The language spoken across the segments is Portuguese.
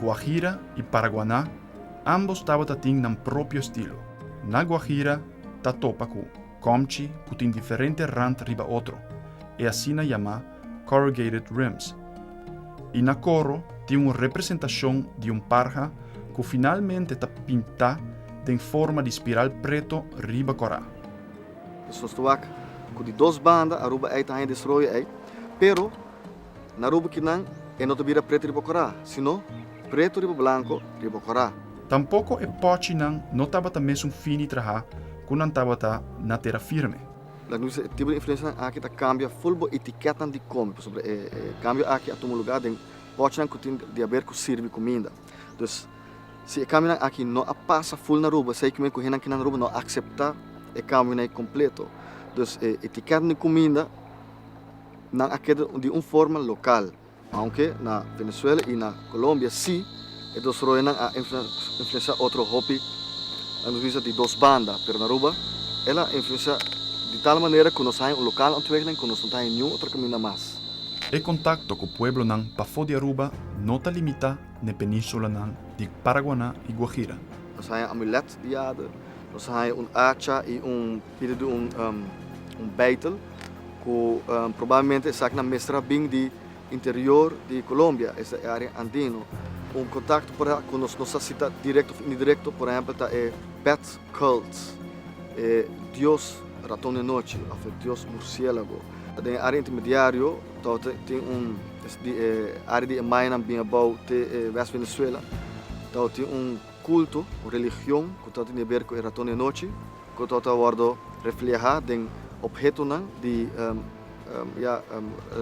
Guajira e Paraguaná, ambos têm um próprio estilo. Na Guajira, ta topa com comchi que tem diferente rand riba outro, e assim na chama corrugated rims. E na coro tem uma representação de parja que finalmente está pintada em forma de espiral preto riba corá. Nós temos de duas bandas, Aruba é também destruída, pero na Aruba que não vira preto riba corá, sino preto riba branco riba corá. Tampouco é pote não estava mesmo fini trabalhar quando não estava na terra firme. O tipo de influência aqui cambia full etiqueta de come, sobre cambia aqui a todo lugar tem pote que tem de haver que serve comida. Então, se cambia aqui não passa full na Aruba, sei que me correndo aqui na Aruba não aceitar o cambio completo. Então, etiqueta de comida não aqui de forma local, aunque na Venezuela e na Colômbia sim. Então, a influência outro hobby, a influência de duas bandas, mas na Aruba, ela influencia de tal maneira que nós temos um local ontwikkeling que nós não temos nenhum outro caminho mais. O contato com o povo para fora de Aruba não está limitado na península de Paraguaná e Guajira. Nós temos amuleto diada, nós temos hacha e pedido beitel, que provavelmente é na mestra bem de interior de Colômbia, essa área andina. Contato com nossa cidade direto ou indireto, por exemplo, é pet cults, Deus ratão de noite, Deus murciélago. Na área intermediária, tem área de Maina, bem abaixo, de West Venezuela, tem culto, religião, que tem a ver com o ratão de noite, que está reflejado em objetos de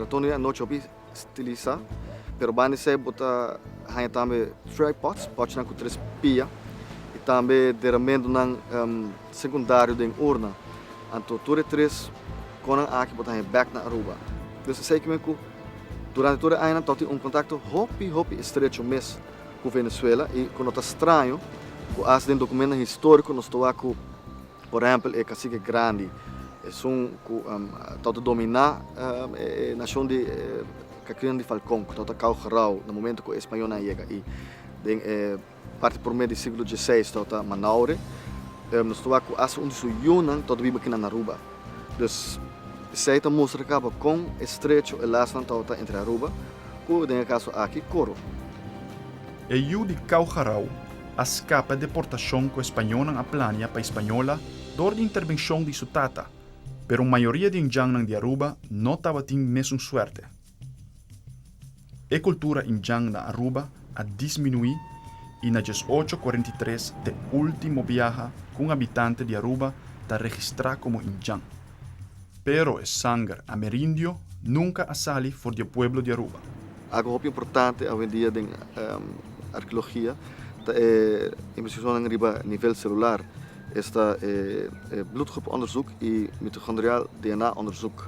ratão de noite estilizado. Pero bani se bota hanya também tripods, potes com três pia e também derramando nang secundário de urna. Anto tudo três quando aqui bota hanya back na Aruba. Então sei que durante toda a ano tem contato hopi estreito mesmo com Venezuela e quando está estranho, com as den documento histórico nós estou aqui, por exemplo, é cacique grande, é que dominar a nação de Cacriano de Falcão, que está Caujarau, no momento que o espanhol não chega. E parte por meio do século XVI, está Manaure. Nós estamos com as Yunan, todo vive aqui na Aruba. Então, se a mostra acaba com estreito e laço entre Aruba, que no caso aqui, Coro. E o de Caujarau, a escapa de deportação que o espanhol não plania para a espanhola, dor de intervenção de sua tata, pero a maioria de indianos de Aruba não estava tendo mesmo sorte. A cultura indiana na Aruba a diminuído e na 1843, o último viaje com habitante de Aruba está registrado como indiano. Pero o sangue ameríndio nunca sale fora do povo de Aruba. Algo muito importante hoje em dia na arqueologia é a investigação a nível celular. Esta bloedgroeponderzoek e mitochondrial DNA-onderzoek.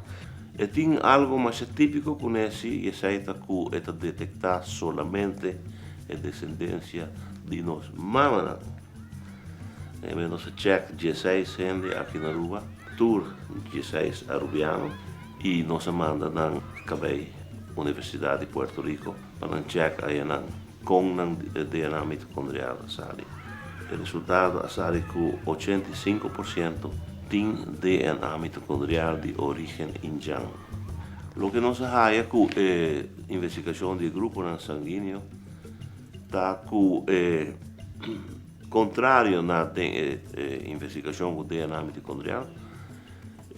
Tem algo mais típico com esse, e é que detectar somente a descendência de nós. Mas nós check 16 gente aqui na Aruba, tour 16 arubiano, e nós manda na Cabei, Universidade de Puerto Rico, para check aí com DNA mitocondrial sali. O resultado é que 85% tem DNA mitocondrial de origem indiano. O que nós há com a investigação de grupo sanguíneo está com contrário na investigação com DNA mitocondrial,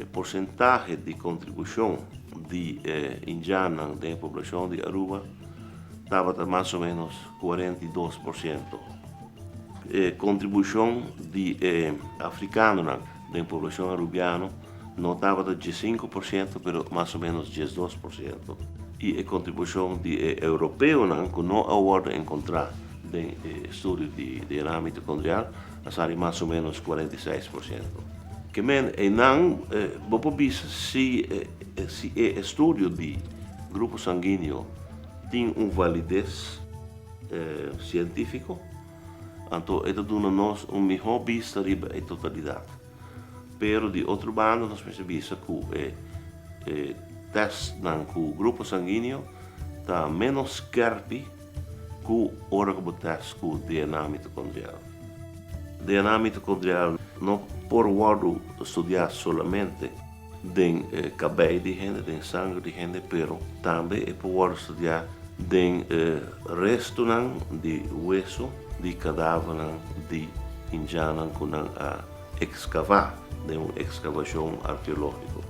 o porcentagem de contribuição de indiana da população de Aruba estava mais ou menos 42%. Contribuição de africano da população arubiana não estava de 5%, mas mais ou menos 12%. E a contribuição de europeu, que não aguarda encontrar no estudo de DNA mitocondrial, é mais ou menos 46%. Que não, vou ver se o estudo de grupo sanguíneo tem validez científico, então ele dá-nos melhor vista da totalidade. Pero de outro lado, nós percebemos que o teste com o grupo sanguíneo está menos scarpe que ku ora que botas ku DNA mitocondrial. DNA mitocondrial não por wado estudar solamente den cabelo de gente, den sangue de gente, pero também é por wado estudar den resto de hueso de cadáver de indianos que não a excavar, de uma excavação arqueológica.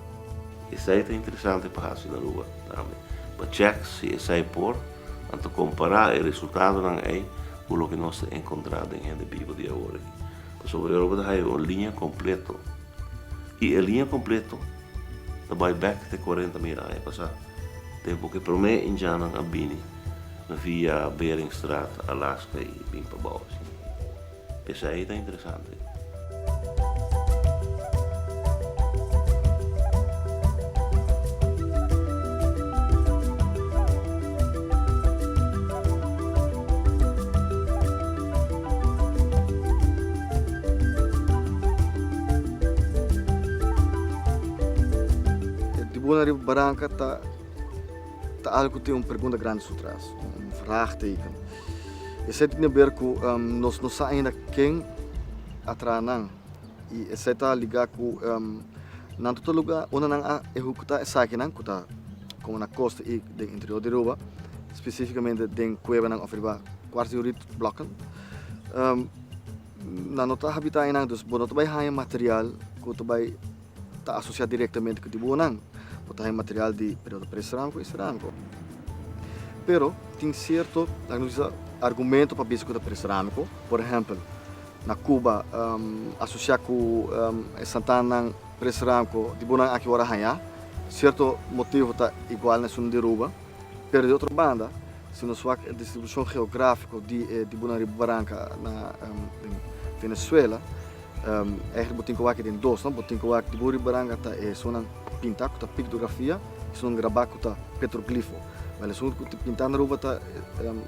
Isso aí é interessante para a rua também. Para check se isso aí por, antes comparar o resultado não é com o que nós encontramos em gente viva de agora. Sobre o que é uma linha completa. E a linha completa vai back de 40 mil anos passado. Tempo que para mim indiano a bini via Bering Strait, Alaska e bem para baixo. Isso aí é interessante. Bona Riba Barranca tá algo que tem uma pergunta grande por trás, vraagteken. Isso tem a ver com nós não sabemos ainda quem atrás e isso está ligado com não todo lugar onde não há executar essa aqui não está como na costa e do interior de Aruba, especificamente den cueva não oferece quase oito blocken. Na nota habitat ainda dus bono vai há material que vai está associado diretamente com o bonang. Tem material de período pré-cerâmico e cerâmico. Pero tem certo argumento para bisco do pré-cerâmico. Por exemplo, na Cuba, associado com Santana pré-cerâmico de Bonang aqui ora hanya, certo motivo está igual na zona de Aruba. Pero de outra banda, se nós vemos a distribuição geográfica de Bonang Riba Barranca na Venezuela, eigenlijk botin ko wak din dos, no? Botin ko wak di Buri Baranga ta sonang pinta ko ta pictografia, sonang graba ko ta petroglifo. Mas sonang ko pinta na ruba ta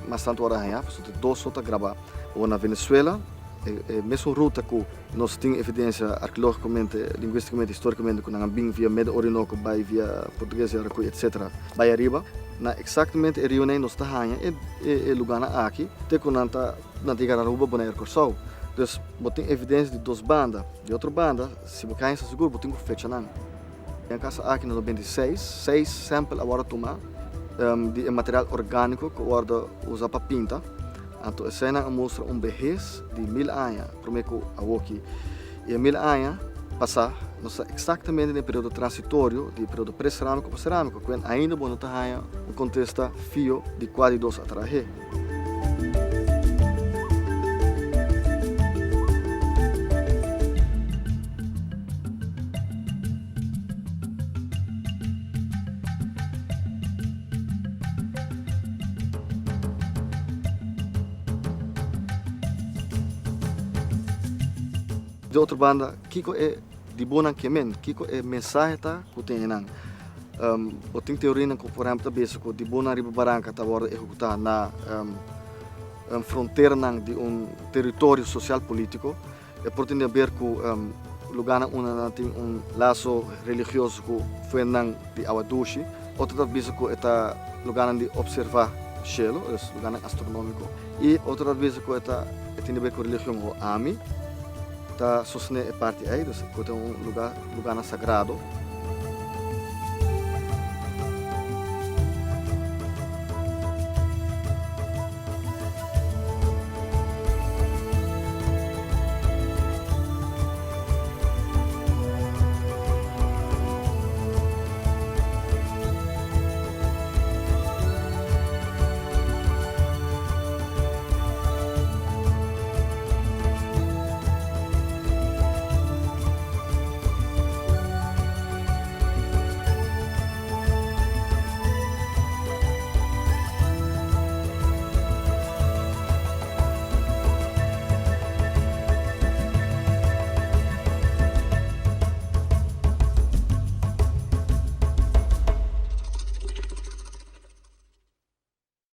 mas tanto ora hanya, so te dos sota graba. Ou na Venezuela, mesmo ruta ko nós tem evidência arqueologicamente, linguisticamente, historicamente ko nang bing via Medio Orinoco, vai via Português, Aracuí, etc. Vai arriba, na exatamente e rio nem nós ta hanya e lugar na aqui, te ko nanta nantiga na ruba bonair corsou. Dus botin evidência de duas bandas, de outra banda, se você quer seguro, botin com fecha não. Em casa aqui no 96, 6 samples agora tomar de material orgânico que agora usa para pinta. Então essa cena mostra vejez de 1000 anos, primeiro a aqui. E 1000 anos passar, nós exatamente no período transitório, de período pré-cerâmico para cerâmico, quando ainda não está um contexto fio de quase 2 atrás. De outra banda, kiko é de bonang kemen, kiko é mensagem tá que tem nang. Botin teoria nang por exemplo também que de Bonang Riba Barranca tá agora executar na fronteira nang de território social político. É por ter a ver com lugar onde tem laço religioso que foi nang de Awadushi. Outra vez que é lugar de observar cielo, é lugar astronômico. E outra vez que tem a ver com religião o Ami. Tá sustendo a parte aí, então é lugar sagrado.